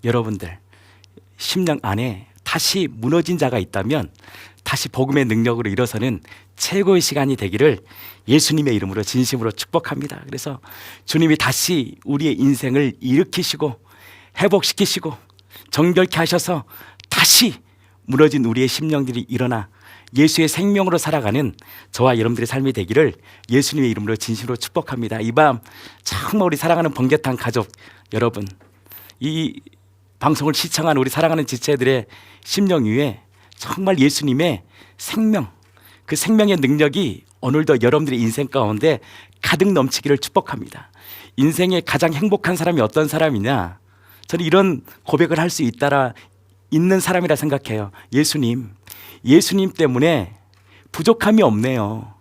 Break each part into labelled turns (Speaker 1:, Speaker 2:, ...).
Speaker 1: 여러분들 심령 안에 다시 무너진 자가 있다면 다시 복음의 능력으로 일어서는 최고의 시간이 되기를 예수님의 이름으로 진심으로 축복합니다. 그래서 주님이 다시 우리의 인생을 일으키시고 회복시키시고 정결케 하셔서 다시 무너진 우리의 심령들이 일어나 예수의 생명으로 살아가는 저와 여러분들의 삶이 되기를 예수님의 이름으로 진심으로 축복합니다. 이 밤 정말 우리 사랑하는 번개탄 가족 여러분, 이 방송을 시청한 우리 사랑하는 지체들의 심령 위에 정말 예수님의 생명, 그 생명의 능력이 오늘도 여러분들의 인생 가운데 가득 넘치기를 축복합니다. 인생의 가장 행복한 사람이 어떤 사람이냐? 저는 이런 고백을 할 수 있는 사람이라 생각해요. 예수님 때문에 부족함이 없네요.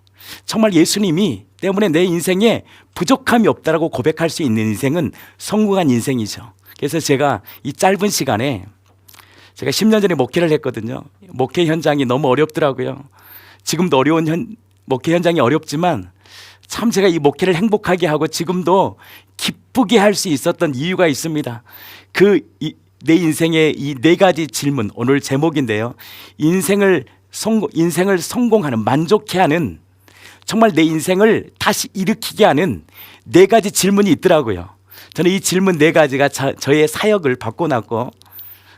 Speaker 1: 정말 예수님이 때문에 내 인생에 부족함이 없다라고 고백할 수 있는 인생은 성공한 인생이죠. 그래서 제가 이 짧은 시간에 제가 10년 전에 목회를 했거든요. 목회 현장이 너무 어렵더라고요. 지금도 어려운 목회 현장이 어렵지만 참 제가 이 목회를 행복하게 하고 지금도 기쁘게 할 수 있었던 이유가 있습니다. 내 인생의 이 네 가지 질문, 오늘 제목인데요. 인생을 성공하는, 만족해 하는, 정말 내 인생을 다시 일으키게 하는 네 가지 질문이 있더라고요. 저는 이 질문 네 가지가 저의 사역을 바꿔놨고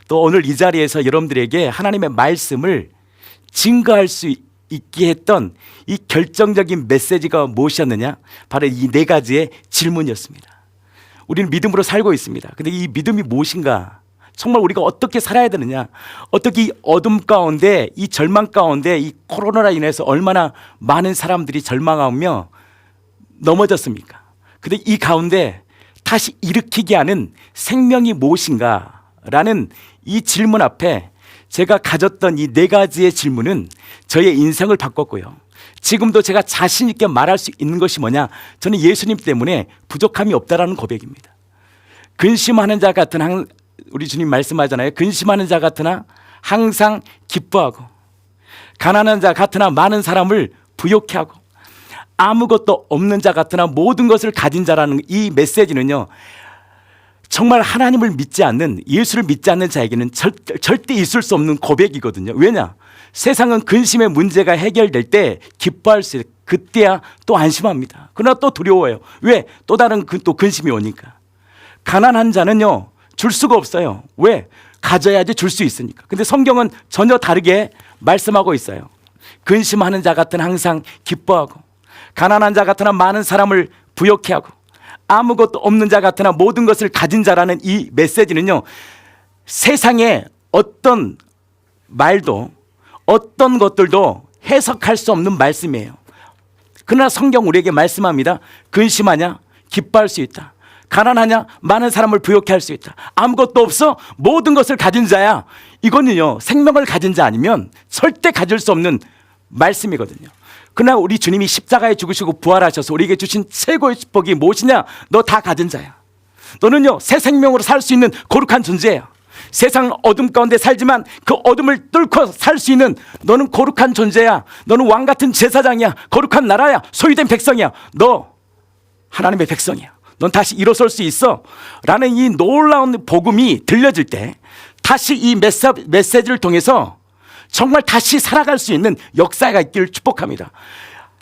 Speaker 1: 또 오늘 이 자리에서 여러분들에게 하나님의 말씀을 증거할 수 있게 했던 이 결정적인 메시지가 무엇이었느냐? 바로 이 네 가지의 질문이었습니다. 우리는 믿음으로 살고 있습니다. 근데 이 믿음이 무엇인가? 정말 우리가 어떻게 살아야 되느냐? 어떻게 이 어둠 가운데, 이 절망 가운데, 이 코로나로 인해서 얼마나 많은 사람들이 절망하며 넘어졌습니까? 근데 이 가운데 다시 일으키게 하는 생명이 무엇인가? 라는 이 질문 앞에 제가 가졌던 이 네 가지의 질문은 저의 인생을 바꿨고요. 지금도 제가 자신 있게 말할 수 있는 것이 뭐냐? 저는 예수님 때문에 부족함이 없다라는 고백입니다. 근심하는 자 같은 우리 주님 말씀하잖아요. 근심하는 자 같으나 항상 기뻐하고 가난한 자 같으나 많은 사람을 부욕해 하고 아무것도 없는 자 같으나 모든 것을 가진 자라는 이 메시지는요, 정말 하나님을 믿지 않는, 예수를 믿지 않는 자에게는 절대 있을 수 없는 고백이거든요. 왜냐? 세상은 근심의 문제가 해결될 때 기뻐할 수 있어요. 그때야 또 안심합니다. 그러나 또 두려워요. 왜? 또 다른 또 근심이 오니까. 가난한 자는요, 줄 수가 없어요. 왜? 가져야지 줄 수 있으니까. 근데 성경은 전혀 다르게 말씀하고 있어요. 근심하는 자 같은 항상 기뻐하고 가난한 자 같으나 많은 사람을 부욕해 하고 아무것도 없는 자 같으나 모든 것을 가진 자라는 이 메시지는요, 세상에 어떤 말도 어떤 것들도 해석할 수 없는 말씀이에요. 그러나 성경 우리에게 말씀합니다. 근심하냐? 기뻐할 수 있다. 가난하냐? 많은 사람을 부욕해 할 수 있다. 아무것도 없어? 모든 것을 가진 자야. 이거는요, 생명을 가진 자 아니면 절대 가질 수 없는 말씀이거든요. 그러나 우리 주님이 십자가에 죽으시고 부활하셔서 우리에게 주신 최고의 축복이 무엇이냐? 너 다 가진 자야. 너는요, 새 생명으로 살 수 있는 거룩한 존재야. 세상 어둠 가운데 살지만 그 어둠을 뚫고 살 수 있는 너는 거룩한 존재야. 너는 왕 같은 제사장이야. 거룩한 나라야. 소유된 백성이야. 너 하나님의 백성이야. 넌 다시 일어설 수 있어. 라는 이 놀라운 복음이 들려질 때 다시 이 메시지를 통해서 정말 다시 살아갈 수 있는 역사가 있기를 축복합니다.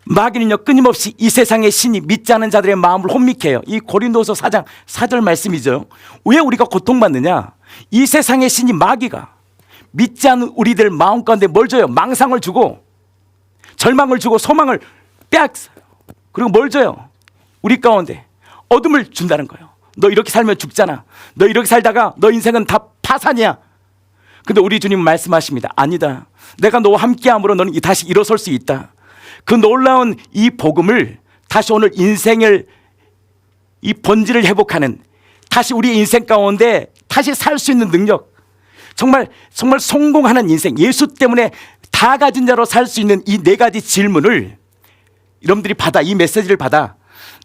Speaker 1: 마귀는요, 끊임없이 이 세상의 신이 믿지 않은 자들의 마음을 혼미케 해요. 이 고린도서 4장 4절 말씀이죠. 왜 우리가 고통받느냐? 이 세상의 신이 마귀가 믿지 않은 우리들 마음 가운데 뭘 줘요? 망상을 주고 절망을 주고 소망을 빼앗어요. 그리고 뭘 줘요? 우리 가운데 어둠을 준다는 거예요. 너 이렇게 살면 죽잖아. 너 이렇게 살다가 너 인생은 다 파산이야. 근데 우리 주님 말씀하십니다. 아니다. 내가 너와 함께함으로 너는 다시 일어설 수 있다. 그 놀라운 이 복음을 다시 오늘 인생을 이 본질을 회복하는, 다시 우리의 인생 가운데 다시 살 수 있는 능력, 정말 성공하는 인생, 예수 때문에 다 가진 자로 살 수 있는 이 네 가지 질문을 여러분들이 이 메시지를 받아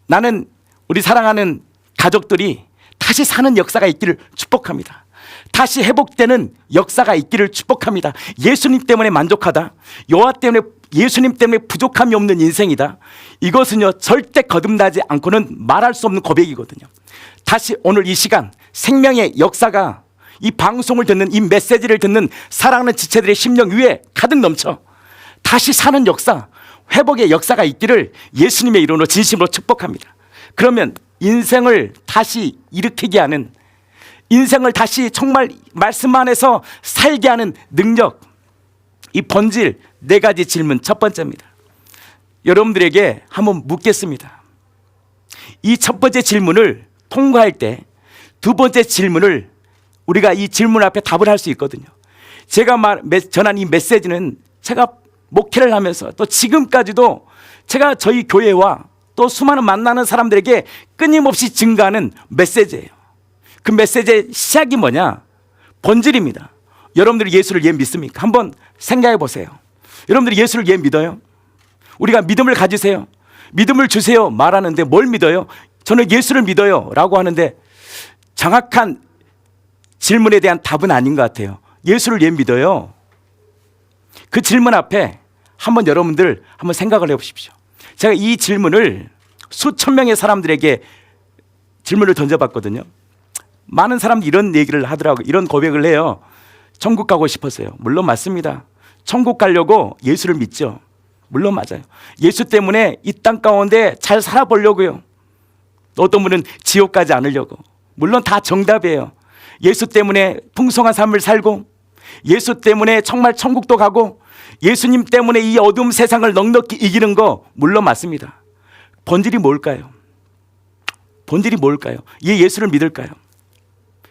Speaker 1: 나는 우리 사랑하는 가족들이 다시 사는 역사가 있기를 축복합니다. 다시 회복되는 역사가 있기를 축복합니다. 예수님 때문에 만족하다, 예수님 때문에 부족함이 없는 인생이다. 이것은요, 절대 거듭나지 않고는 말할 수 없는 고백이거든요. 다시 오늘 이 시간 생명의 역사가 이 방송을 듣는, 이 메시지를 듣는 사랑하는 지체들의 심령 위에 가득 넘쳐 다시 사는 역사, 회복의 역사가 있기를 예수님의 이름으로 진심으로 축복합니다. 그러면 인생을 다시 일으키게 하는, 인생을 다시 정말 말씀 안에서 살게 하는 능력, 이 본질 4가지 질문. 첫 번째입니다. 여러분들에게 한번 묻겠습니다. 이 첫 번째 질문을 통과할 때 두 번째 질문을 우리가 이 질문 앞에 답을 할 수 있거든요. 제가 전한 이 메시지는 제가 목회를 하면서 또 지금까지도 제가 저희 교회와 또 수많은 만나는 사람들에게 끊임없이 증가하는 메시지예요. 그 메시지의 시작이 뭐냐? 본질입니다. 여러분들이 예수를 예 믿습니까? 한번 생각해 보세요. 여러분들이 예수를 예 믿어요? 우리가 믿음을 가지세요, 믿음을 주세요 말하는데 뭘 믿어요? 저는 예수를 믿어요 라고 하는데 정확한 질문에 대한 답은 아닌 것 같아요. 예수를 예 믿어요. 그 질문 앞에 한번 여러분들 한번 생각을 해보십시오. 제가 이 질문을 수천 명의 사람들에게 질문을 던져봤거든요. 많은 사람들이 이런 얘기를 하더라고요. 이런 고백을 해요. 천국 가고 싶었어요. 물론 맞습니다. 천국 가려고 예수를 믿죠. 물론 맞아요. 예수 때문에 이 땅 가운데 잘 살아보려고요. 어떤 분은 지옥 가지 않으려고. 물론 다 정답이에요. 예수 때문에 풍성한 삶을 살고, 예수 때문에 정말 천국도 가고, 예수님 때문에 이 어두운 세상을 넉넉히 이기는 거 물론 맞습니다. 본질이 뭘까요? 본질이 뭘까요? 이 예수를 믿을까요?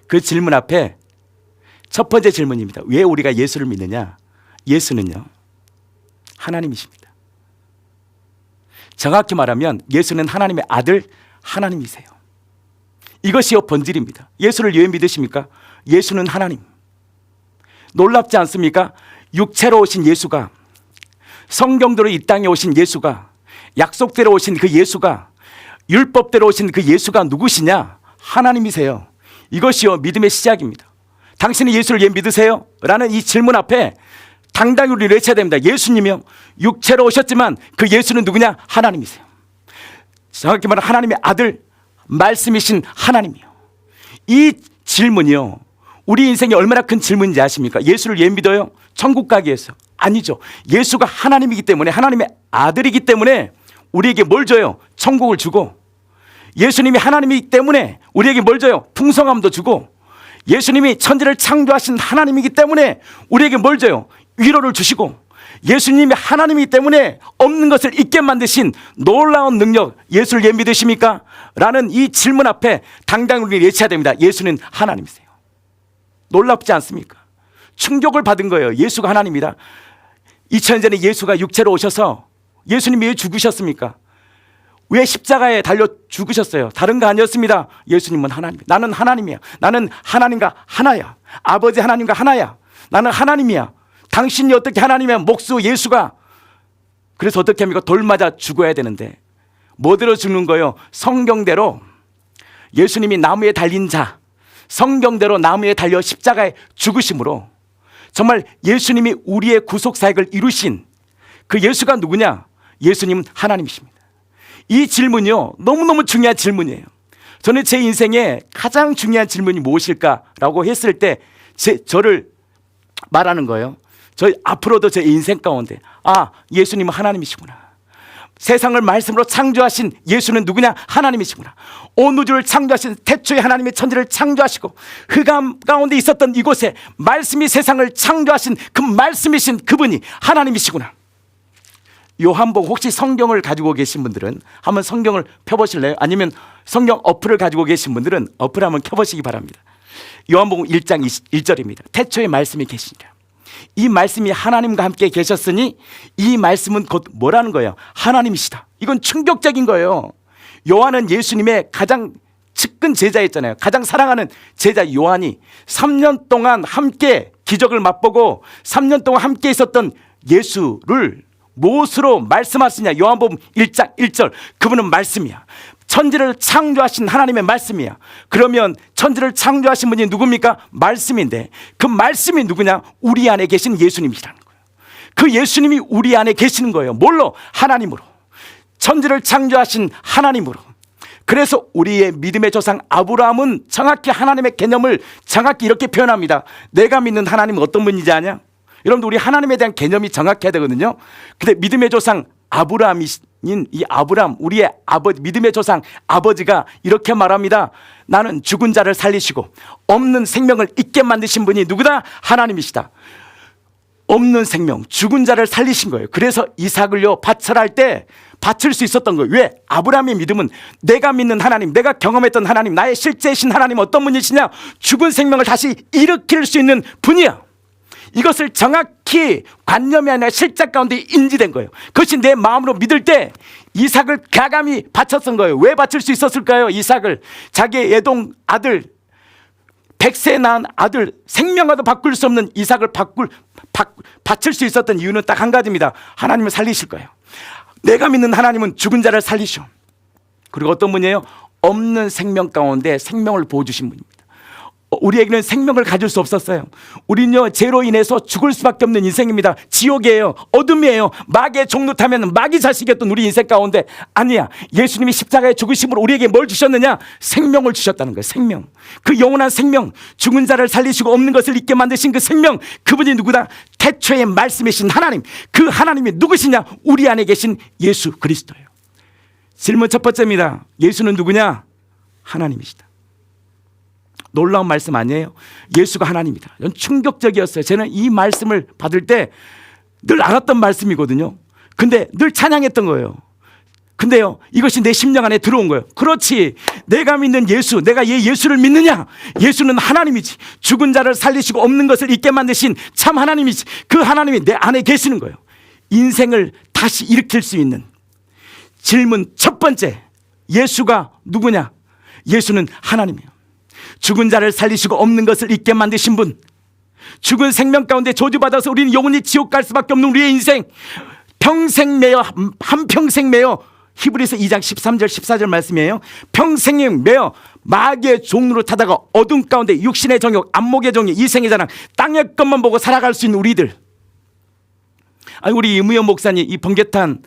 Speaker 1: 그 질문 앞에 첫 번째 질문입니다. 왜 우리가 예수를 믿느냐? 예수는요, 하나님이십니다. 정확히 말하면 예수는 하나님의 아들, 하나님이세요. 이것이요 본질입니다. 예수를 왜 믿으십니까? 예수는 하나님. 놀랍지 않습니까? 육체로 오신 예수가, 성경대로 이 땅에 오신 예수가, 약속대로 오신 그 예수가, 율법대로 오신 그 예수가 누구시냐? 하나님이세요. 이것이요 믿음의 시작입니다. 당신이 예수를 예 믿으세요? 라는 이 질문 앞에 당당히 우리를 외쳐야 됩니다. 예수님이요, 육체로 오셨지만 그 예수는 누구냐? 하나님이세요. 정확히 말하면 하나님의 아들, 말씀이신 하나님이요. 이 질문이요, 우리 인생에 얼마나 큰 질문인지 아십니까? 예수를 예 믿어요? 천국 가기 위해서? 아니죠. 예수가 하나님이기 때문에, 하나님의 아들이기 때문에 우리에게 뭘 줘요? 천국을 주고, 예수님이 하나님이기 때문에 우리에게 뭘 줘요? 풍성함도 주고, 예수님이 천지를 창조하신 하나님이기 때문에 우리에게 뭘 줘요? 위로를 주시고, 예수님이 하나님이기 때문에 없는 것을 있게 만드신 놀라운 능력, 예수를 예 믿으십니까? 라는 이 질문 앞에 당당히 우리가 외쳐야 됩니다. 예수는 하나님이세요. 놀랍지 않습니까? 충격을 받은 거예요. 예수가 하나님이다. 2000년 전에 예수가 육체로 오셔서 예수님이 왜 죽으셨습니까? 왜 십자가에 달려 죽으셨어요? 다른 거 아니었습니다. 예수님은 하나님. 나는 하나님이야. 나는 하나님과 하나야. 아버지 하나님과 하나야. 나는 하나님이야. 당신이 어떻게 하나님이야? 목수 예수가. 그래서 어떻게 합니까? 돌 맞아 죽어야 되는데 뭐대로 죽는 거예요? 성경대로. 예수님이 나무에 달린 자, 성경대로 나무에 달려 십자가에 죽으심으로 정말 예수님이 우리의 구속사역을 이루신 그 예수가 누구냐? 예수님은 하나님이십니다. 이 질문이요, 너무너무 중요한 질문이에요. 저는 제 인생에 가장 중요한 질문이 무엇일까라고 했을 때 저를 말하는 거예요. 저 앞으로도 제 인생 가운데, 아, 예수님은 하나님이시구나. 세상을 말씀으로 창조하신 예수는 누구냐? 하나님이시구나. 온 우주를 창조하신 태초에 하나님의 천지를 창조하시고 흑암 가운데 있었던 이곳에 말씀이 세상을 창조하신 그 말씀이신 그분이 하나님이시구나. 요한복음, 혹시 성경을 가지고 계신 분들은 한번 성경을 펴보실래요? 아니면 성경 어플을 가지고 계신 분들은 어플 한번 켜보시기 바랍니다. 요한복음 1장 1절입니다. 태초에 말씀이 계시니라. 이 말씀이 하나님과 함께 계셨으니 이 말씀은 곧 뭐라는 거예요? 하나님이시다. 이건 충격적인 거예요. 요한은 예수님의 가장 측근 제자였잖아요. 가장 사랑하는 제자 요한이 3년 동안 함께 기적을 맛보고 3년 동안 함께 있었던 예수를 무엇으로 말씀하시냐? 요한복음 1장 1절. 그분은 말씀이야. 천지를 창조하신 하나님의 말씀이야. 그러면 천지를 창조하신 분이 누굽니까? 말씀인데 그 말씀이 누구냐? 우리 안에 계신 예수님이시라는 거예요. 그 예수님이 우리 안에 계시는 거예요. 뭘로? 하나님으로. 천지를 창조하신 하나님으로. 그래서 우리의 믿음의 조상 아브라함은 정확히 하나님의 개념을 정확히 이렇게 표현합니다. 내가 믿는 하나님은 어떤 분인지 아냐? 여러분들 우리 하나님에 대한 개념이 정확해야 되거든요. 근데 믿음의 조상 아브라함인 이 아브라함, 우리의 아버지, 믿음의 조상 아버지가 이렇게 말합니다. 나는 죽은 자를 살리시고 없는 생명을 있게 만드신 분이 누구다? 하나님이시다. 없는 생명, 죽은 자를 살리신 거예요. 그래서 이삭을요 바쳐할 때 바칠 수 있었던 거예요. 왜? 아브라함의 믿음은 내가 믿는 하나님, 내가 경험했던 하나님, 나의 실제이신 하나님 어떤 분이시냐? 죽은 생명을 다시 일으킬 수 있는 분이야. 이것을 정확히 관념이 아니라 실제 가운데 인지된 거예요. 그것이 내 마음으로 믿을 때 이삭을 가감히 바쳤던 거예요. 왜 바칠 수 있었을까요? 이삭을 자기의 애동 아들 100세 낳은 아들 생명과도 바꿀 수 없는 이삭을 바칠 수 있었던 이유는 딱 한 가지입니다. 하나님을 살리실 거예요. 내가 믿는 하나님은 죽은 자를 살리셔. 그리고 어떤 분이에요? 없는 생명 가운데 생명을 부어주신 분입니다. 우리에게는 생명을 가질 수 없었어요. 우리는요 죄로 인해서 죽을 수밖에 없는 인생입니다. 지옥이에요. 어둠이에요. 마귀의 종로 타면 마귀 자식이었던 우리 인생 가운데 아니야. 예수님이 십자가에 죽으심으로 우리에게 뭘 주셨느냐? 생명을 주셨다는 거예요. 생명. 그 영원한 생명, 죽은 자를 살리시고 없는 것을 있게 만드신 그 생명, 그분이 누구다? 태초의 말씀이신 하나님. 그 하나님이 누구시냐? 우리 안에 계신 예수 그리스도예요. 질문 첫 번째입니다. 예수는 누구냐? 하나님이시다. 놀라운 말씀 아니에요? 예수가 하나님이다. 전 충격적이었어요. 저는 이 말씀을 받을 때 늘 알았던 말씀이거든요. 근데 늘 찬양했던 거예요. 근데요 이것이 내 심령 안에 들어온 거예요. 그렇지, 내가 믿는 예수, 내가 예수를 믿느냐? 예수는 하나님이지. 죽은 자를 살리시고 없는 것을 있게 만드신 참 하나님이지. 그 하나님이 내 안에 계시는 거예요. 인생을 다시 일으킬 수 있는 질문 첫 번째, 예수가 누구냐? 예수는 하나님이에요. 죽은 자를 살리시고 없는 것을 있게 만드신 분, 죽은 생명 가운데 저주받아서 우리는 영원히 지옥 갈 수밖에 없는 우리의 인생, 평생 매여, 한평생 매여, 히브리서 2장 13절 14절 말씀이에요. 평생에 매여 마귀의 종로를 타다가 어둠 가운데 육신의 정욕, 안목의 정욕, 이생의 자랑, 땅의 것만 보고 살아갈 수 있는 우리들. 아니 우리 이무영 목사님, 이 번개탄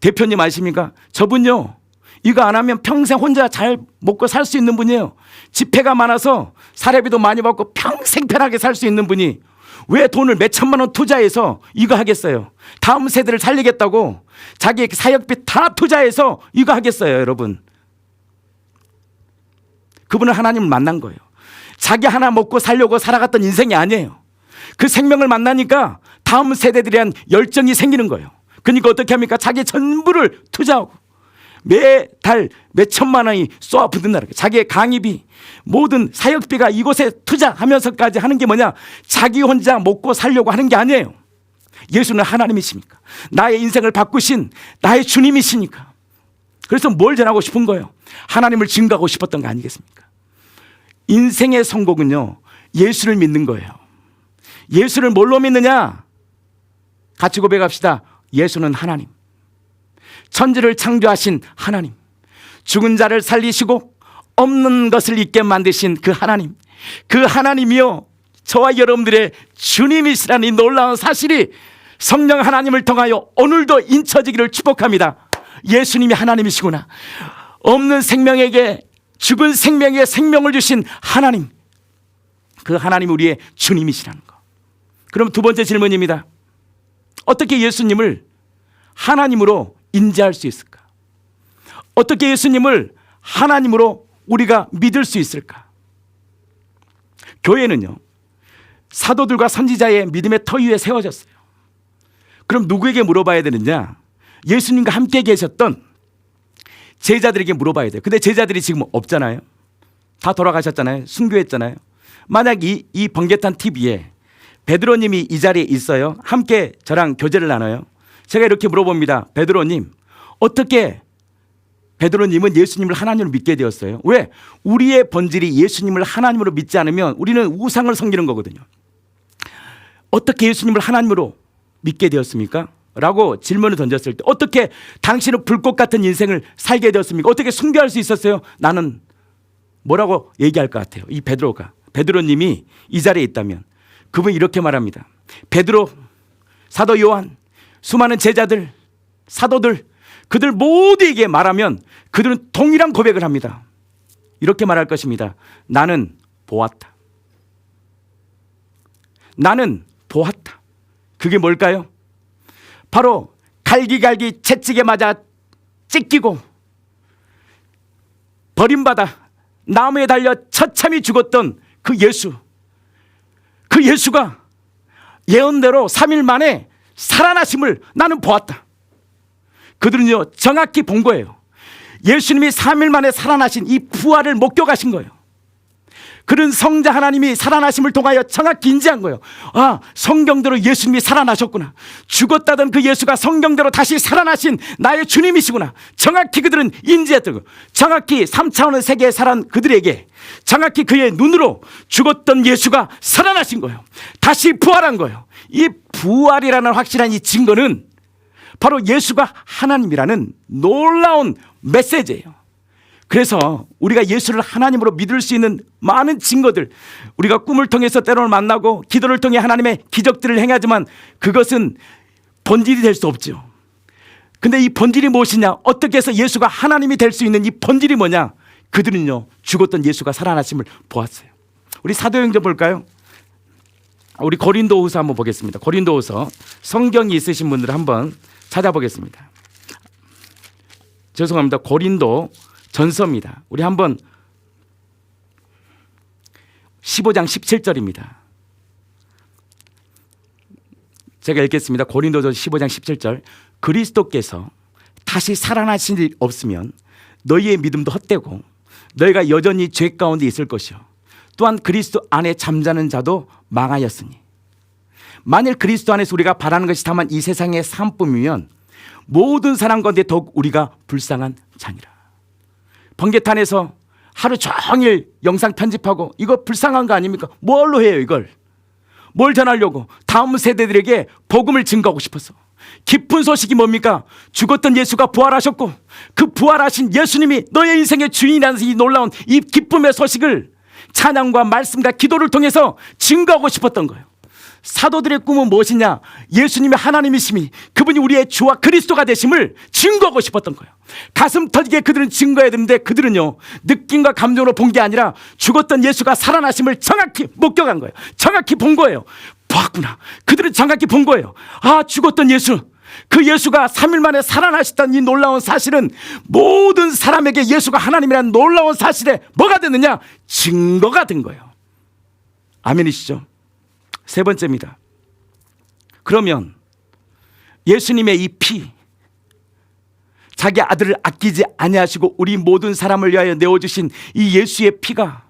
Speaker 1: 대표님 아십니까? 저분요 이거 안 하면 평생 혼자 잘 먹고 살 수 있는 분이에요. 지폐가 많아서 사례비도 많이 받고 평생 편하게 살 수 있는 분이 왜 돈을 몇 천만 원 투자해서 이거 하겠어요? 다음 세대를 살리겠다고 자기 사역비 다 투자해서 이거 하겠어요? 여러분, 그분은 하나님을 만난 거예요. 자기 하나 먹고 살려고 살아갔던 인생이 아니에요. 그 생명을 만나니까 다음 세대들에 대한 열정이 생기는 거예요. 그러니까 어떻게 합니까? 자기 전부를 투자하고 매달 몇 천만 원이 쏘아 붙는다는 거예요. 자기의 강의비, 모든 사역비가 이곳에 투자하면서까지 하는 게 뭐냐? 자기 혼자 먹고 살려고 하는 게 아니에요. 예수는 하나님이십니까? 나의 인생을 바꾸신 나의 주님이시니까. 그래서 뭘 전하고 싶은 거예요? 하나님을 증거하고 싶었던 거 아니겠습니까? 인생의 성공은요 예수를 믿는 거예요. 예수를 뭘로 믿느냐? 같이 고백합시다. 예수는 하나님, 천지를 창조하신 하나님, 죽은 자를 살리시고 없는 것을 있게 만드신 그 하나님, 그 하나님이요 저와 여러분들의 주님이시라는 이 놀라운 사실이 성령 하나님을 통하여 오늘도 인쳐지기를 축복합니다. 예수님이 하나님이시구나. 없는 생명에게, 죽은 생명에 생명을 주신 하나님, 그 하나님이 우리의 주님이시라는 거. 그럼 두 번째 질문입니다. 어떻게 예수님을 하나님으로 인지할 수 있을까? 어떻게 예수님을 하나님으로 우리가 믿을 수 있을까? 교회는요 사도들과 선지자의 믿음의 터 위에 세워졌어요. 그럼 누구에게 물어봐야 되느냐? 예수님과 함께 계셨던 제자들에게 물어봐야 돼요. 근데 제자들이 지금 없잖아요. 다 돌아가셨잖아요. 순교했잖아요. 만약 이 번개탄 TV에 베드로님이 이 자리에 있어요. 함께 저랑 교제를 나눠요. 제가 이렇게 물어봅니다. 베드로님, 어떻게 베드로님은 예수님을 하나님으로 믿게 되었어요? 왜? 우리의 본질이 예수님을 하나님으로 믿지 않으면 우리는 우상을 섬기는 거거든요. 어떻게 예수님을 하나님으로 믿게 되었습니까? 라고 질문을 던졌을 때 어떻게 당신은 불꽃 같은 인생을 살게 되었습니까? 어떻게 순교할 수 있었어요? 나는 뭐라고 얘기할 것 같아요? 이 베드로님이 이 자리에 있다면 그분이 이렇게 말합니다. 베드로, 사도 요한, 수많은 제자들, 사도들, 그들 모두에게 말하면 그들은 동일한 고백을 합니다. 이렇게 말할 것입니다. 나는 보았다. 나는 보았다. 그게 뭘까요? 바로 갈기갈기 채찍에 맞아 찢기고 버림받아 나무에 달려 처참히 죽었던 그 예수. 그 예수가 예언대로 3일 만에 살아나심을 나는 보았다. 그들은요 정확히 본 거예요. 예수님이 3일 만에 살아나신 이 부활을 목격하신 거예요. 그런 성자 하나님이 살아나심을 통하여 정확히 인지한 거예요. 아, 성경대로 예수님이 살아나셨구나. 죽었다던 그 예수가 성경대로 다시 살아나신 나의 주님이시구나. 정확히 그들은 인지했던 거예요. 정확히 3차원의 세계에 살아난 그들에게 정확히 그의 눈으로 죽었던 예수가 살아나신 거예요. 다시 부활한 거예요. 이 부활이라는 확실한 이 증거는 바로 예수가 하나님이라는 놀라운 메시지예요. 그래서 우리가 예수를 하나님으로 믿을 수 있는 많은 증거들, 우리가 꿈을 통해서 때로는 만나고 기도를 통해 하나님의 기적들을 행하지만 그것은 본질이 될 수 없죠. 근데 이 본질이 무엇이냐? 어떻게 해서 예수가 하나님이 될 수 있는 이 본질이 뭐냐? 그들은요 죽었던 예수가 살아나심을 보았어요. 우리 사도행전 볼까요? 우리 고린도후서 한번 보겠습니다. 고린도후서, 성경이 있으신 분들 한번 찾아보겠습니다. 죄송합니다. 고린도 전서입니다. 우리 한번 15장 17절입니다. 제가 읽겠습니다. 고린도전 15장 17절. 그리스도께서 다시 살아나신 일 없으면 너희의 믿음도 헛되고 너희가 여전히 죄 가운데 있을 것이요 또한 그리스도 안에 잠자는 자도 망하였으니 만일 그리스도 안에서 우리가 바라는 것이 다만 이 세상의 삶뿐이면 모든 사람 가운데 더욱 우리가 불쌍한 자니라. 번개탄에서 하루 종일 영상 편집하고 이거 불쌍한 거 아닙니까? 뭘로 해요 이걸? 뭘 전하려고? 다음 세대들에게 복음을 증거하고 싶어서. 기쁜 소식이 뭡니까? 죽었던 예수가 부활하셨고 그 부활하신 예수님이 너의 인생의 주인이라는 이 놀라운 이 기쁨의 소식을 찬양과 말씀과 기도를 통해서 증거하고 싶었던 거예요. 사도들의 꿈은 무엇이냐? 예수님이 하나님이심이 그분이 우리의 주와 그리스도가 되심을 증거하고 싶었던 거예요. 가슴 터지게 그들은 증거해야 되는데 그들은요 느낌과 감정으로 본 게 아니라 죽었던 예수가 살아나심을 정확히 목격한 거예요. 정확히 본 거예요. 봤구나. 그들은 정확히 본 거예요. 아, 죽었던 예수, 그 예수가 3일 만에 살아나셨다는 이 놀라운 사실은 모든 사람에게 예수가 하나님이라는 놀라운 사실에 뭐가 됐느냐? 증거가 된 거예요. 아멘이시죠? 세 번째입니다. 그러면 예수님의 이 피, 자기 아들을 아끼지 아니하시고 우리 모든 사람을 위하여 내어주신 이 예수의 피가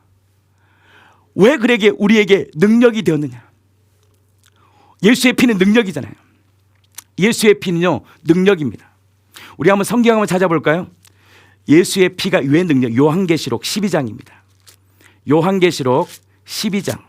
Speaker 1: 왜 그에게 우리에게 능력이 되었느냐? 예수의 피는 능력이잖아요. 예수의 피는요 능력입니다. 우리 한번 성경 한번 찾아볼까요? 예수의 피가 왜 능력? 요한계시록 12장입니다. 요한계시록 12장.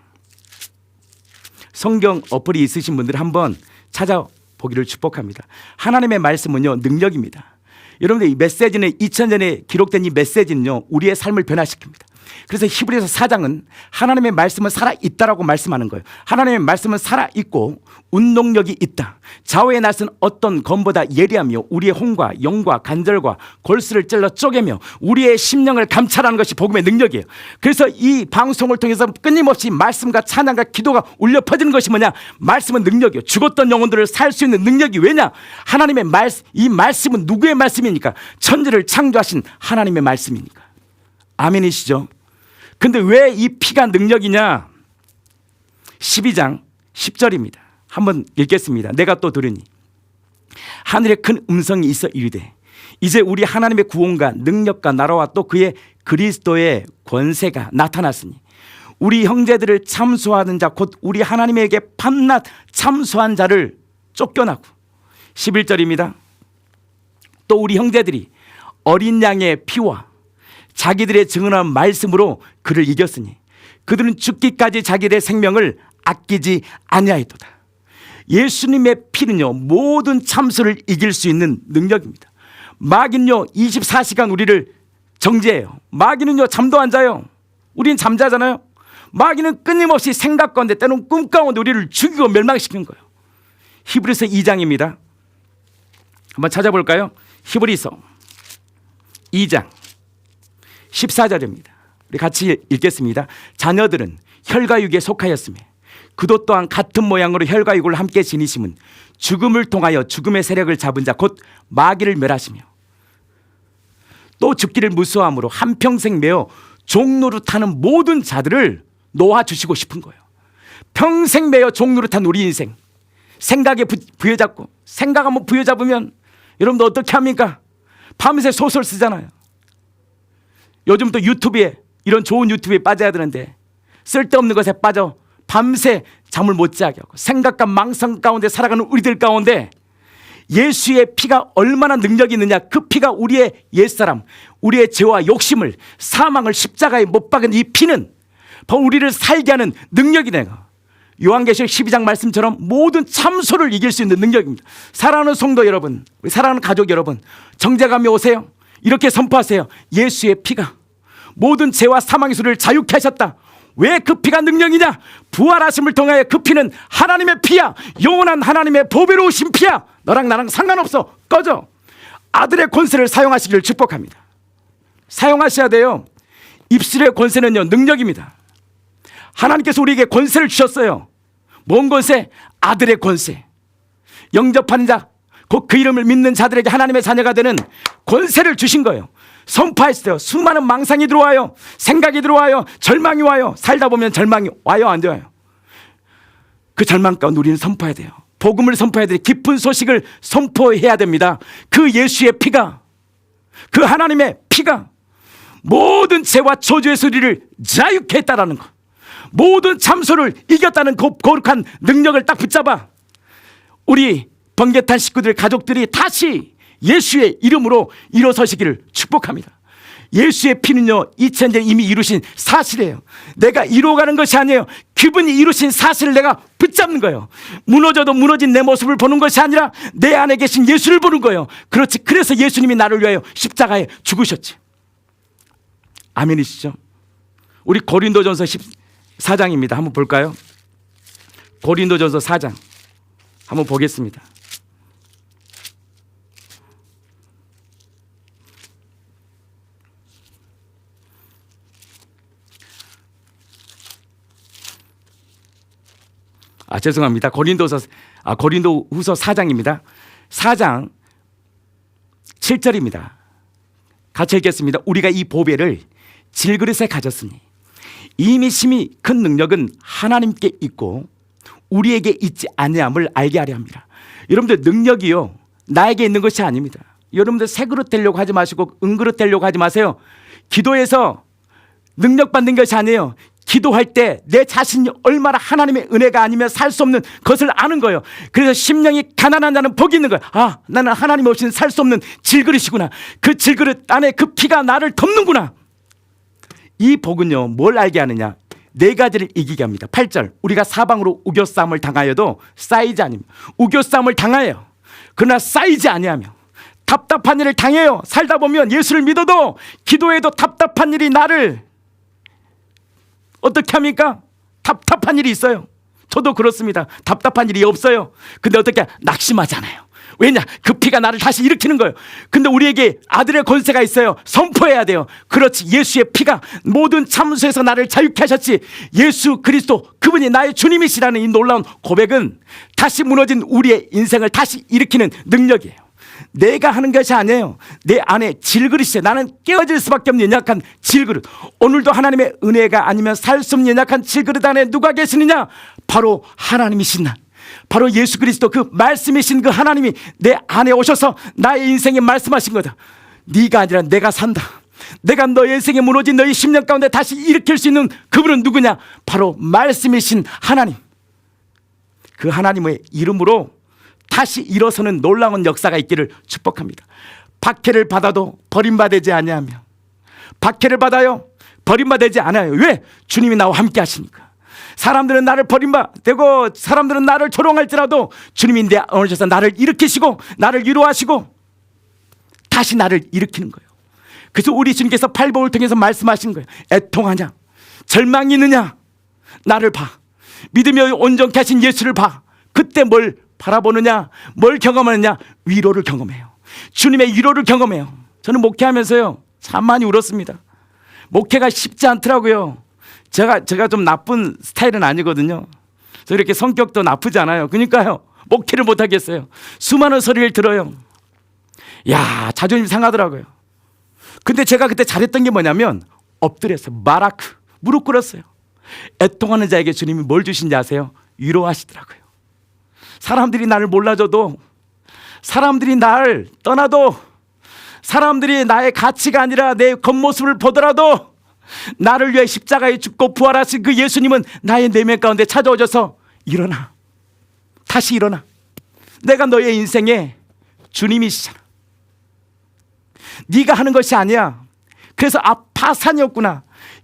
Speaker 1: 성경 어플이 있으신 분들 한번 찾아보기를 축복합니다. 하나님의 말씀은요 능력입니다. 여러분들 이 메시지는 2000년에 기록된 이 메시지는요 우리의 삶을 변화시킵니다. 그래서 히브리서 4장은 하나님의 말씀은 살아있다라고 말씀하는 거예요. 하나님의 말씀은 살아있고 운동력이 있다. 좌우에 나선 어떤 검보다 예리하며 우리의 혼과 영과 관절과 골수를 찔러 쪼개며 우리의 심령을 감찰하는 것이 복음의 능력이에요. 그래서 이 방송을 통해서 끊임없이 말씀과 찬양과 기도가 울려 퍼지는 것이 뭐냐? 말씀은 능력이에요. 죽었던 영혼들을 살 수 있는 능력이 왜냐? 하나님의 말씀, 이 말씀은 누구의 말씀입니까? 천지를 창조하신 하나님의 말씀이니까. 아멘이시죠? 근데 왜 이 피가 능력이냐? 12장 10절입니다. 한번 읽겠습니다. 내가 또 들으니 하늘에 큰 음성이 있어 이르되 이제 우리 하나님의 구원과 능력과 나라와 또 그의 그리스도의 권세가 나타났으니 우리 형제들을 참소하는 자 곧 우리 하나님에게 밤낮 참소한 자를 쫓겨나고 11절입니다. 또 우리 형제들이 어린 양의 피와 자기들의 증언한 말씀으로 그를 이겼으니 그들은 죽기까지 자기들의 생명을 아끼지 아니하였도다. 예수님의 피는요 모든 참소를 이길 수 있는 능력입니다. 마귀는요 24시간 우리를 정죄해요. 마귀는요 잠도 안 자요. 우리는 잠자잖아요. 마귀는 끊임없이 생각 가운데 때로는 꿈 가운데 우리를 죽이고 멸망시키는 거예요. 히브리서 2장입니다. 한번 찾아볼까요? 히브리서 2장 14절입니다. 우리 같이 읽겠습니다. 자녀들은 혈과육에 속하였으며 그도 또한 같은 모양으로 혈과육을 함께 지니심은 죽음을 통하여 죽음의 세력을 잡은 자 곧 마귀를 멸하시며 또 죽기를 무수함으로 한평생 매어 종노릇하는 모든 자들을 놓아주시고 싶은 거예요. 평생 매어 종노릇한 우리 인생, 생각에 부여잡고, 생각 한번 부여잡으면 여러분들 어떻게 합니까? 밤새 소설 쓰잖아요. 요즘 또 유튜브에, 이런 좋은 유튜브에 빠져야 되는데 쓸데없는 것에 빠져 밤새 잠을 못 자게 하고 생각과 망상 가운데 살아가는 우리들 가운데 예수의 피가 얼마나 능력이 있느냐. 그 피가 우리의 옛사람, 우리의 죄와 욕심을, 사망을 십자가에 못 박은 이 피는 바로 우리를 살게 하는 능력이네요. 요한계시록 12장 말씀처럼 모든 참소를 이길 수 있는 능력입니다. 사랑하는 성도 여러분, 우리 사랑하는 가족 여러분, 정죄감이 오세요. 이렇게 선포하세요. 예수의 피가 모든 죄와 사망의 소리를 자유케 하셨다. 왜 그 피가 능력이냐? 부활하심을 통하여 그 피는 하나님의 피야. 영원한 하나님의 보배로우신 피야. 너랑 나랑 상관없어. 꺼져. 아들의 권세를 사용하시기를 축복합니다. 사용하셔야 돼요. 입술의 권세는요, 능력입니다. 하나님께서 우리에게 권세를 주셨어요. 뭔 권세? 아들의 권세. 영접하는 자, 곧 그 이름을 믿는 자들에게 하나님의 자녀가 되는 권세를 주신 거예요. 선포하시대요. 수많은 망상이 들어와요. 생각이 들어와요. 절망이 와요. 살다 보면 절망이 와요, 안 와요? 그 절망 가운데 우리는 선포해야 돼요. 복음을 선포해야 돼요. 기쁜 소식을 선포해야 됩니다. 그 예수의 피가, 그 하나님의 피가 모든 죄와 저주의 소리를 자유케 했다라는 것, 모든 참소를 이겼다는 그 거룩한 능력을 딱 붙잡아 우리 번개탄 식구들, 가족들이 다시 예수의 이름으로 일어서시기를 축복합니다. 예수의 피는요, 2000년 이미 이루신 사실이에요. 내가 이루어가는 것이 아니에요. 그분이 이루신 사실을 내가 붙잡는 거예요. 무너져도 무너진 내 모습을 보는 것이 아니라 내 안에 계신 예수를 보는 거예요. 그렇지. 그래서 예수님이 나를 위하여 십자가에 죽으셨지. 아멘이시죠? 우리 고린도전서 14장입니다. 한번 볼까요? 고린도전서 4장 한번 보겠습니다. 죄송합니다. 고린도후서 4장입니다. 4장 7절입니다. 같이 읽겠습니다. 우리가 이 보배를 질그릇에 가졌으니 이미 심히 큰 능력은 하나님께 있고 우리에게 있지 아니함을 알게 하려 합니다. 여러분들, 능력이요, 나에게 있는 것이 아닙니다. 여러분들 새 그릇 되려고 하지 마시고 은그릇 되려고 하지 마세요. 기도해서 능력 받는 것이 아니에요. 기도할 때 내 자신이 얼마나 하나님의 은혜가 아니면 살 수 없는 것을 아는 거예요. 그래서 심령이 가난한 자는 복이 있는 거예요. 아, 나는 하나님 없이는 살 수 없는 질그릇이구나. 그 질그릇 안에 그 피가 나를 덮는구나. 이 복은요, 뭘 알게 하느냐? 네 가지를 이기게 합니다. 8절, 우리가 사방으로 우겨싸움을 당하여도 쌓이지 아니하며. 우겨싸움을 당하여 그러나 쌓이지 아니하며. 답답한 일을 당해요. 살다 보면 예수를 믿어도 기도해도 답답한 일이 나를 어떻게 합니까? 답답한 일이 있어요. 저도 그렇습니다. 답답한 일이 없어요. 근데 어떻게 낙심하잖아요. 왜냐? 그 피가 나를 다시 일으키는 거예요. 근데 우리에게 아들의 권세가 있어요. 선포해야 돼요. 그렇지. 예수의 피가 모든 참수에서 나를 자유케 하셨지. 예수 그리스도, 그분이 나의 주님이시라는 이 놀라운 고백은 다시 무너진 우리의 인생을 다시 일으키는 능력이에요. 내가 하는 것이 아니에요. 내 안에 질그릇이에요. 나는 깨어질 수밖에 없는 연약한 질그릇. 오늘도 하나님의 은혜가 아니면 살 수 없는 연약한 질그릇 안에 누가 계시느냐? 바로 하나님이신 나, 바로 예수 그리스도, 그 말씀이신 그 하나님이 내 안에 오셔서 나의 인생에 말씀하신 거다. 네가 아니라 내가 산다. 내가 너의 인생에 무너진 너의 10년 가운데 다시 일으킬 수 있는 그분은 누구냐? 바로 말씀이신 하나님. 그 하나님의 이름으로 다시 일어서는 놀라운 역사가 있기를 축복합니다. 박해를 받아도 버림받지 아니하며, 박해를 받아요, 버림받지 않아요. 왜? 주님이 나와 함께 하시니까. 사람들은 나를 버림받고 사람들은 나를 조롱할지라도 주님이 내 안에 오셔서 나를 일으키시고 나를 위로하시고 다시 나를 일으키는 거예요. 그래서 우리 주님께서 팔복을 통해서 말씀하신 거예요. 애통하냐? 절망이 있느냐? 나를 봐. 믿음이 온전케 하신 예수를 봐. 그때 뭘 바라보느냐? 뭘 경험하느냐? 위로를 경험해요. 주님의 위로를 경험해요. 저는 목회하면서요 참 많이 울었습니다. 목회가 쉽지 않더라고요. 제가 좀 나쁜 스타일은 아니거든요. 저 이렇게 성격도 나쁘지 않아요. 그러니까요 목회를 못 하겠어요. 수많은 소리를 들어요. 야, 자존심 상하더라고요. 근데 제가 그때 잘했던 게 뭐냐면 엎드려서 마라크 무릎 꿇었어요. 애통하는 자에게 주님이 뭘 주신지 아세요? 위로하시더라고요. 사람들이 나를 몰라줘도, 사람들이 나를 떠나도, 사람들이 나의 가치가 아니라 내 겉모습을 보더라도 나를 위해 십자가에 죽고 부활하신 그 예수님은 나의 내면 가운데 찾아오셔서 일어나, 다시 일어나, 내가 너의 인생의 주님이시잖아. 네가 하는 것이 아니야. 그래서 파산이었구나.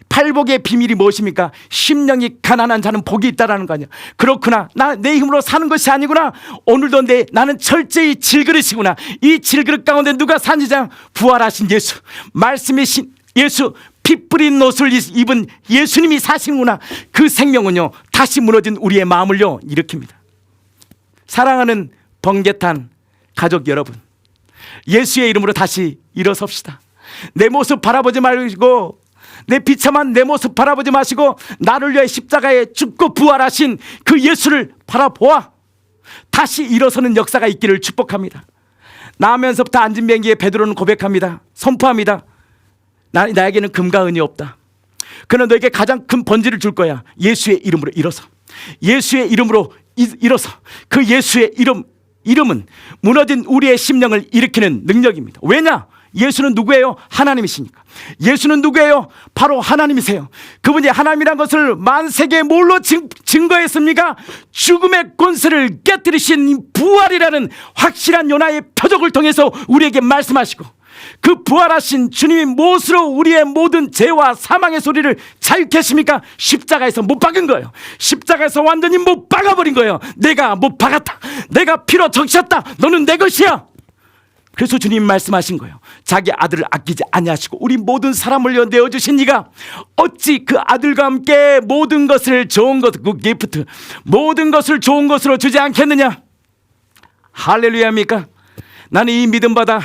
Speaker 1: 팔복의 비밀이 무엇입니까? 심령이 가난한 자는 복이 있다라는 거 아니야. 그렇구나. 나 내 힘으로 사는 것이 아니구나. 오늘도 나는 철저히 질그릇이구나. 이 질그릇 가운데 누가 사니자? 부활하신 예수, 말씀이신 예수, 피 뿌린 옷을 입은 예수님이 사시는구나. 그 생명은요 다시 무너진 우리의 마음을요 일으킵니다. 사랑하는 번개탄 가족 여러분, 예수의 이름으로 다시 일어섭시다. 내 모습 바라보지 말고, 내 비참한 내 모습 바라보지 마시고 나를 위해 십자가에 죽고 부활하신 그 예수를 바라보아 다시 일어서는 역사가 있기를 축복합니다. 나면서부터 앉은 비행기에 베드로는 고백합니다. 선포합니다. 나에게는 금과 은이 없다. 그는 너에게 가장 큰 번지를 줄 거야. 예수의 이름으로 일어서. 예수의 이름으로 일어서. 그 예수의 이름은 무너진 우리의 심령을 일으키는 능력입니다. 왜냐? 예수는 누구예요? 하나님이시니까. 예수는 누구예요? 바로 하나님이세요. 그분이 하나님이란 것을 만세계에 뭘로 증거했습니까? 죽음의 권세를 깨뜨리신 부활이라는 확실한 요나의 표적을 통해서 우리에게 말씀하시고, 그 부활하신 주님이 무엇으로 우리의 모든 죄와 사망의 소리를 자유케 하십니까? 십자가에서 못 박은 거예요. 십자가에서 완전히 못 박아버린 거예요. 내가 못 박았다. 내가 피로 적셨다. 너는 내 것이야. 그래서 주님 말씀하신 거예요. 자기 아들을 아끼지 아니하시고 우리 모든 사람을 위해 내어주신 이가 어찌 그 아들과 함께 모든 것을 좋은 것, 그 기프트, 모든 것을 좋은 것으로 주지 않겠느냐? 할렐루야입니까? 나는 이 믿음 받아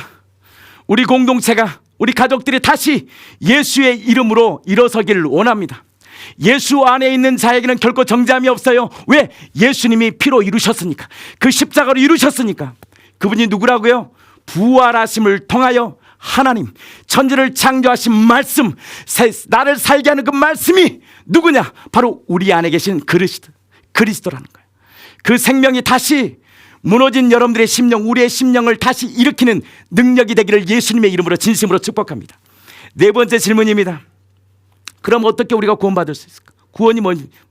Speaker 1: 우리 공동체가, 우리 가족들이 다시 예수의 이름으로 일어서기를 원합니다. 예수 안에 있는 자에게는 결코 정죄함이 없어요. 왜? 예수님이 피로 이루셨으니까. 그 십자가로 이루셨으니까. 그분이 누구라고요? 부활하심을 통하여 하나님, 천지를 창조하신 말씀, 나를 살게 하는 그 말씀이 누구냐? 바로 우리 안에 계신 그리스도라는 거예요. 그 생명이 다시 무너진 여러분들의 심령, 우리의 심령을 다시 일으키는 능력이 되기를 예수님의 이름으로 진심으로 축복합니다. 네 번째 질문입니다. 그럼 어떻게 우리가 구원받을 수 있을까? 구원이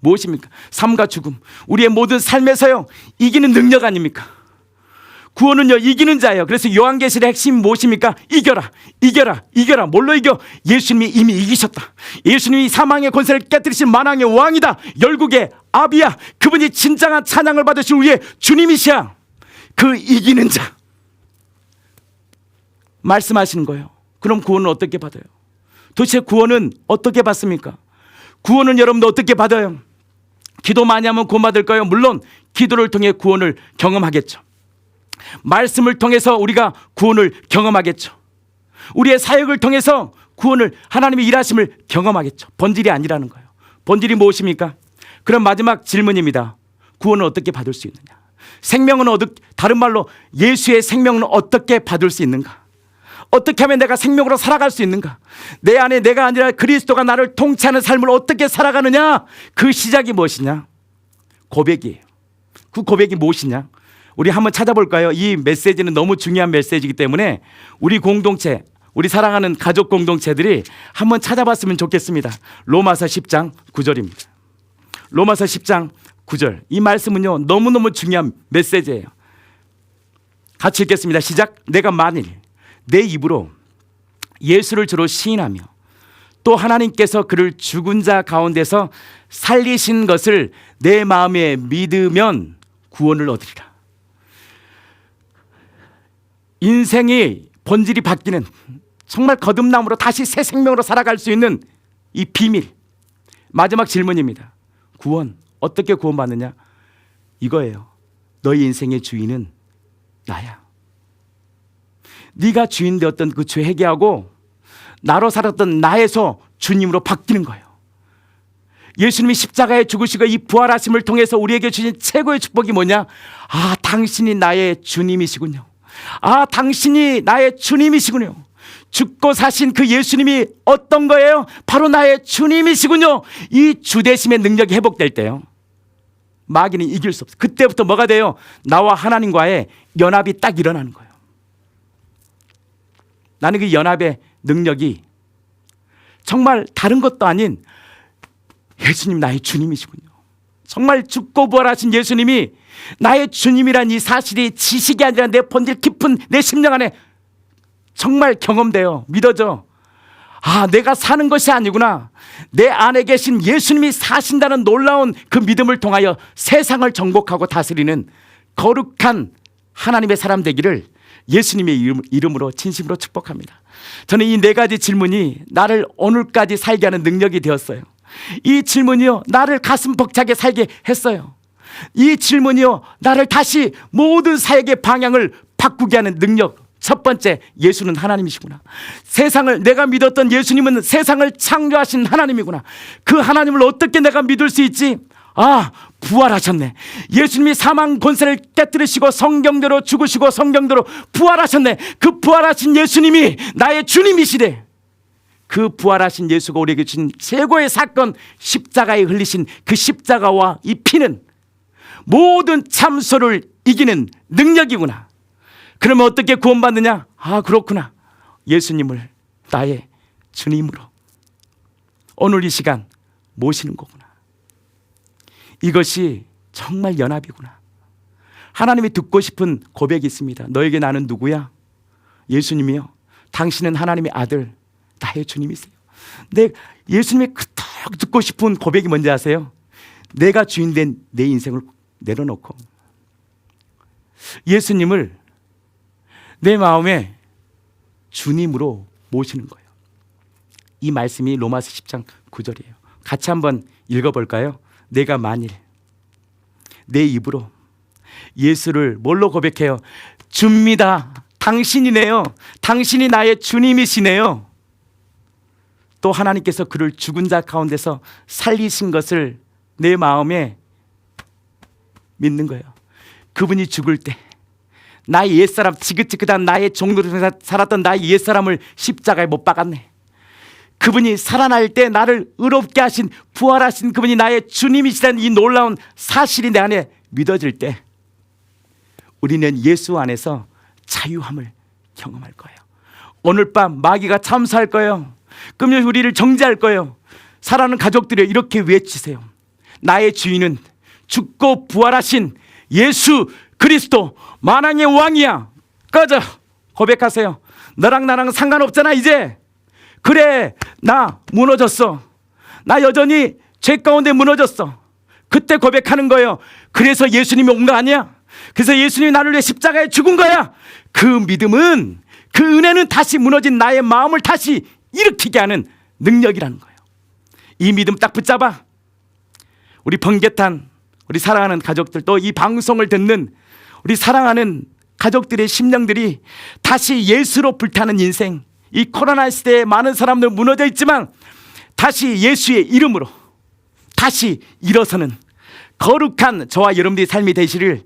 Speaker 1: 무엇입니까? 삶과 죽음, 우리의 모든 삶에서요 이기는 능력 아닙니까? 구원은요 이기는 자예요. 그래서 요한계시의 핵심이 무엇입니까? 이겨라, 이겨라, 이겨라. 뭘로 이겨? 예수님이 이미 이기셨다. 예수님이 사망의 권세를 깨뜨리신 만왕의 왕이다. 열국의 아비야. 그분이 진정한 찬양을 받으실 우리의 주님이시야. 그 이기는 자 말씀하시는 거예요. 그럼 구원은 어떻게 받아요? 도대체 구원은 어떻게 받습니까? 구원은 여러분도 어떻게 받아요? 기도 많이 하면 구원 받을까요? 물론 기도를 통해 구원을 경험하겠죠. 말씀을 통해서 우리가 구원을 경험하겠죠. 우리의 사역을 통해서 구원을, 하나님의 일하심을 경험하겠죠. 본질이 아니라는 거예요. 본질이 무엇입니까? 그럼 마지막 질문입니다. 구원을 어떻게 받을 수 있느냐? 생명은 다른 말로 예수의 생명은 어떻게 받을 수 있는가? 어떻게 하면 내가 생명으로 살아갈 수 있는가? 내 안에 내가 아니라 그리스도가 나를 통치하는 삶을 어떻게 살아가느냐? 그 시작이 무엇이냐? 고백이에요. 그 고백이 무엇이냐? 우리 한번 찾아볼까요? 이 메시지는 너무 중요한 메시지이기 때문에 우리 공동체, 우리 사랑하는 가족 공동체들이 한번 찾아봤으면 좋겠습니다. 로마서 10장 9절입니다. 로마서 10장 9절. 이 말씀은요 너무너무 중요한 메시지예요. 같이 읽겠습니다. 시작. 내가 만일 내 입으로 예수를 주로 시인하며 또 하나님께서 그를 죽은 자 가운데서 살리신 것을 내 마음에 믿으면 구원을 얻으리라. 인생이 본질이 바뀌는, 정말 거듭남으로 다시 새 생명으로 살아갈 수 있는 이 비밀. 마지막 질문입니다. 구원, 어떻게 구원받느냐? 이거예요. 너희 인생의 주인은 나야. 네가 주인 되었던 그 죄 회개하고 나로 살았던 나에서 주님으로 바뀌는 거예요. 예수님이 십자가에 죽으시고 이 부활하심을 통해서 우리에게 주신 최고의 축복이 뭐냐? 아, 당신이 나의 주님이시군요. 아, 당신이 나의 주님이시군요. 죽고 사신 그 예수님이 어떤 거예요? 바로 나의 주님이시군요. 이 주대심의 능력이 회복될 때요, 마귀는 이길 수 없어요. 그때부터 뭐가 돼요? 나와 하나님과의 연합이 딱 일어나는 거예요. 나는 그 연합의 능력이 정말 다른 것도 아닌 예수님 나의 주님이시군요. 정말 죽고 부활하신 예수님이 나의 주님이란 이 사실이 지식이 아니라 내 본질 깊은 내 심령 안에 정말 경험돼요. 믿어져. 아, 내가 사는 것이 아니구나. 내 안에 계신 예수님이 사신다는 놀라운 그 믿음을 통하여 세상을 정복하고 다스리는 거룩한 하나님의 사람 되기를 예수님의 이름으로 진심으로 축복합니다. 저는 이 네 가지 질문이 나를 오늘까지 살게 하는 능력이 되었어요. 이 질문이요, 나를 가슴 벅차게 살게 했어요. 이 질문이요, 나를 다시 모든 사역의 방향을 바꾸게 하는 능력. 첫 번째, 예수는 하나님이시구나. 세상을, 내가 믿었던 예수님은 세상을 창조하신 하나님이구나. 그 하나님을 어떻게 내가 믿을 수 있지? 아, 부활하셨네. 예수님이 사망 권세를 깨뜨리시고 성경대로 죽으시고 성경대로 부활하셨네. 그 부활하신 예수님이 나의 주님이시래. 그 부활하신 예수가 우리에게 주신 최고의 사건, 십자가에 흘리신 그 십자가와 이 피는 모든 참소를 이기는 능력이구나. 그러면 어떻게 구원받느냐? 아, 그렇구나. 예수님을 나의 주님으로 오늘 이 시간 모시는 거구나. 이것이 정말 연합이구나. 하나님이 듣고 싶은 고백이 있습니다. 너에게 나는 누구야? 예수님이요, 당신은 하나님의 아들, 나의 주님이세요. 예수님이 그토록 듣고 싶은 고백이 뭔지 아세요? 내가 주인된 내 인생을 내려놓고 예수님을 내 마음에 주님으로 모시는 거예요. 이 말씀이 로마서 10장 9절이에요. 같이 한번 읽어볼까요? 내가 만일 내 입으로 예수를 뭘로 고백해요? 줍니다. 당신이네요. 당신이 나의 주님이시네요. 또 하나님께서 그를 죽은 자 가운데서 살리신 것을 내 마음에 믿는 거예요. 그분이 죽을 때 나의 옛사람, 지긋지긋한 나의 종로로 살았던 나의 옛사람을 십자가에 못 박았네. 그분이 살아날 때 나를 의롭게 하신, 부활하신 그분이 나의 주님이시라는 이 놀라운 사실이 내 안에 믿어질 때 우리는 예수 안에서 자유함을 경험할 거예요. 오늘 밤 마귀가 참수할 거예요. 금요일 우리를 정죄할 거예요. 사랑하는 가족들이 이렇게 외치세요. 나의 주인은 죽고 부활하신 예수 그리스도 만왕의 왕이야. 꺼져. 고백하세요. 너랑 나랑 상관없잖아 이제. 그래, 나 무너졌어. 나 여전히 죄 가운데 무너졌어. 그때 고백하는 거예요. 그래서 예수님이 온 거 아니야? 그래서 예수님이 나를 위해 십자가에 죽은 거야. 그 믿음은, 그 은혜는 다시 무너진 나의 마음을 다시 일으키게 하는 능력이라는 거예요. 이 믿음 딱 붙잡아. 우리 번개탄, 우리 사랑하는 가족들, 또 이 방송을 듣는 우리 사랑하는 가족들의 심령들이 다시 예수로 불타는 인생, 이 코로나 시대에 많은 사람들 무너져 있지만 다시 예수의 이름으로 다시 일어서는 거룩한 저와 여러분들의 삶이 되시를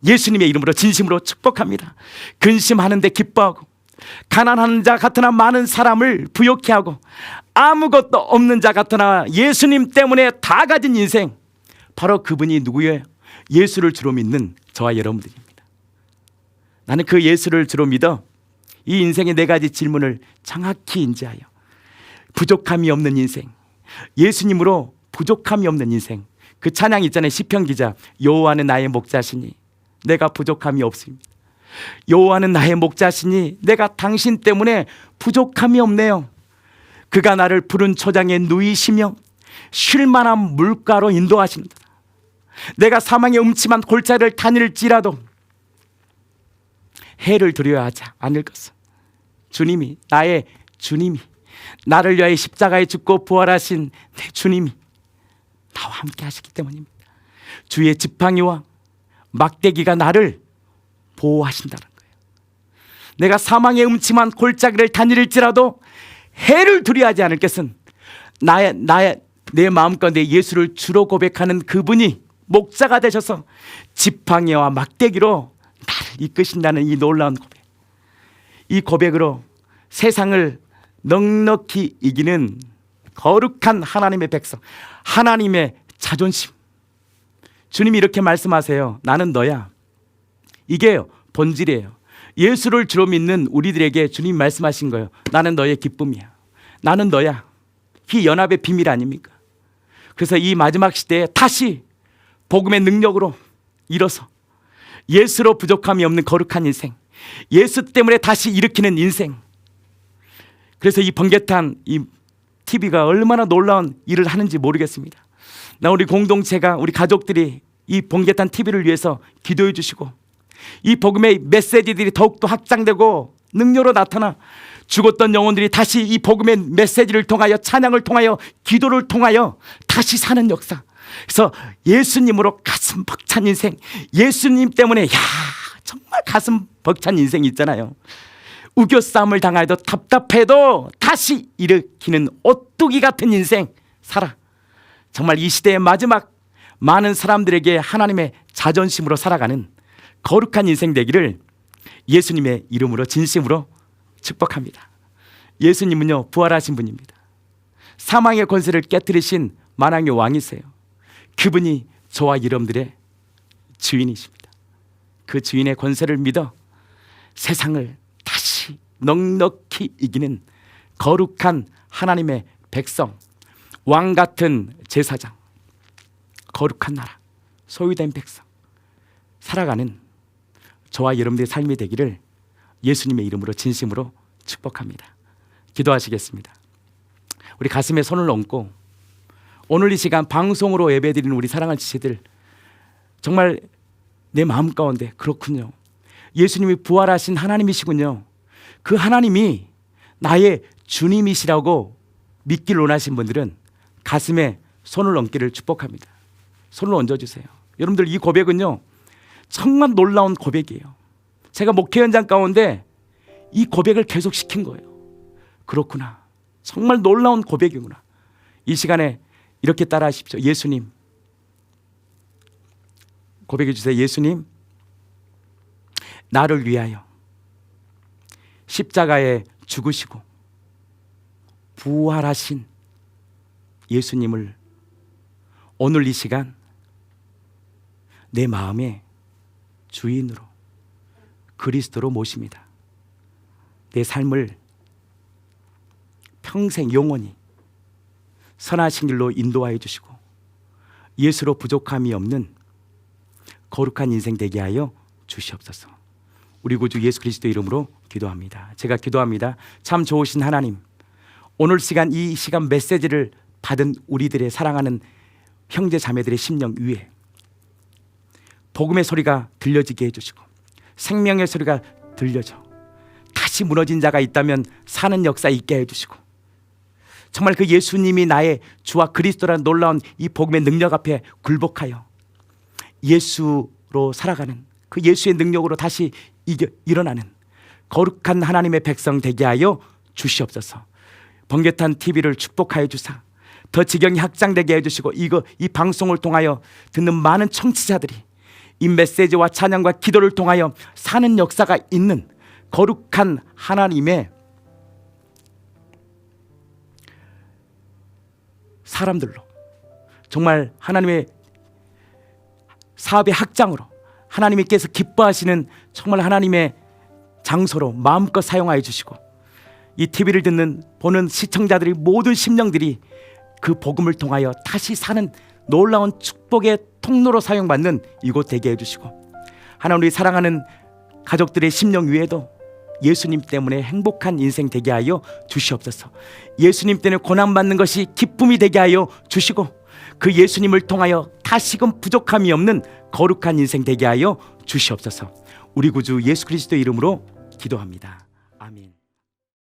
Speaker 1: 예수님의 이름으로 진심으로 축복합니다. 근심하는데 기뻐하고, 가난한 자 같으나 많은 사람을 부욕해 하고, 아무것도 없는 자 같으나 예수님 때문에 다 가진 인생, 바로 그분이 누구예요? 예수를 주로 믿는 저와 여러분들입니다. 나는 그 예수를 주로 믿어 이 인생의 네 가지 질문을 정확히 인지하여 부족함이 없는 인생, 예수님으로 부족함이 없는 인생. 그 찬양 있잖아요. 시편 기자, 여호와는 나의 목자시니 내가 부족함이 없습니다. 여호와는 나의 목자시니 내가 당신 때문에 부족함이 없네요. 그가 나를 푸른 초장에 누이시며 쉴 만한 물가로 인도하신다. 내가 사망의 음침한 골짜기를 다닐지라도 해를 두려워야 하지 않을 것은 주님이, 나의 주님이, 나를 위하여 십자가에 죽고 부활하신 내 주님이 나와 함께 하시기 때문입니다. 주의 지팡이와 막대기가 나를 보호하신다는 거예요. 내가 사망의 음침한 골짜기를 다닐지라도 해를 두려워하지 않을 것은 내 마음 가운데 예수를 주로 고백하는 그분이 목자가 되셔서 지팡이와 막대기로 나를 이끄신다는 이 놀라운 고백. 이 고백으로 세상을 넉넉히 이기는 거룩한 하나님의 백성, 하나님의 자존심. 주님이 이렇게 말씀하세요. 나는 너야. 이게 본질이에요. 예수를 주로 믿는 우리들에게 주님이 말씀하신 거예요. 나는 너의 기쁨이야. 나는 너야. 이 연합의 비밀 아닙니까? 그래서 이 마지막 시대에 다시 복음의 능력으로 일어서 예수로 부족함이 없는 거룩한 인생, 예수 때문에 다시 일으키는 인생. 그래서 이 번개탄 이 TV가 얼마나 놀라운 일을 하는지 모르겠습니다. 우리 공동체가, 우리 가족들이 이 번개탄 TV를 위해서 기도해 주시고 이 복음의 메시지들이 더욱더 확장되고 능력으로 나타나 죽었던 영혼들이 다시 이 복음의 메시지를 통하여, 찬양을 통하여, 기도를 통하여 다시 사는 역사. 그래서 예수님으로 가슴 벅찬 인생, 예수님 때문에 정말 가슴 벅찬 인생 있잖아요. 우겨싸움을 당하여도 답답해도 다시 일으키는 오뚜기 같은 인생 살아. 정말 이 시대의 마지막 많은 사람들에게 하나님의 자존심으로 살아가는 거룩한 인생 되기를 예수님의 이름으로 진심으로 축복합니다. 예수님은요, 부활하신 분입니다. 사망의 권세를 깨뜨리신 만왕의 왕이세요. 그분이 저와 여러분들의 주인이십니다. 그 주인의 권세를 믿어 세상을 다시 넉넉히 이기는 거룩한 하나님의 백성, 왕 같은 제사장, 거룩한 나라, 소유된 백성 살아가는 저와 여러분들의 삶이 되기를 예수님의 이름으로 진심으로 축복합니다. 기도하시겠습니다. 우리 가슴에 손을 얹고 오늘 이 시간 방송으로 예배드리는 우리 사랑하는 지체들, 정말 내 마음 가운데 그렇군요. 예수님이 부활하신 하나님이시군요. 그 하나님이 나의 주님이시라고 믿기를 원하신 분들은 가슴에 손을 얹기를 축복합니다. 손을 얹어주세요. 여러분들, 이 고백은요 정말 놀라운 고백이에요. 제가 목회 현장 가운데 이 고백을 계속 시킨 거예요. 그렇구나, 정말 놀라운 고백이구나. 이 시간에 이렇게 따라 하십시오. 예수님, 고백해 주세요. 예수님, 나를 위하여 십자가에 죽으시고 부활하신 예수님을 오늘 이 시간 내 마음의 주인으로, 그리스도로 모십니다. 내 삶을 평생 영원히 선하신 길로 인도하여 주시고 예수로 부족함이 없는 거룩한 인생 되게 하여 주시옵소서. 우리 구주 예수 그리스도 이름으로 기도합니다. 제가 기도합니다. 참 좋으신 하나님, 오늘 시간, 이 시간 메시지를 받은 우리들의 사랑하는 형제 자매들의 심령 위에 복음의 소리가 들려지게 해주시고 생명의 소리가 들려져 다시 무너진 자가 있다면 사는 역사 있게 해주시고, 정말 그 예수님이 나의 주와 그리스도라는 놀라운 이 복음의 능력 앞에 굴복하여 예수로 살아가는 그 예수의 능력으로 다시 일어나는 거룩한 하나님의 백성 되게 하여 주시옵소서. 번개탄 TV를 축복하여 주사 더 지경이 확장되게 해주시고 이 방송을 통하여 듣는 많은 청취자들이 이 메시지와 찬양과 기도를 통하여 사는 역사가 있는 거룩한 하나님의 사람들로, 정말 하나님의 사업의 확장으로 하나님께서 기뻐하시는 정말 하나님의 장소로 마음껏 사용하여 주시고 이 TV를 듣는 보는 시청자들이 모든 심령들이 그 복음을 통하여 다시 사는 놀라운 축복의 통로로 사용받는 이곳 되게 해주시고, 하나님 우리 사랑하는 가족들의 심령 위에도 예수님 때문에 행복한 인생 되게 하여 주시옵소서. 예수님 때문에 고난받는 것이 기쁨이 되게 하여 주시고 그 예수님을 통하여 다시금 부족함이 없는 거룩한 인생 되게 하여 주시옵소서. 우리 구주 예수 그리스도 이름으로 기도합니다. 아멘.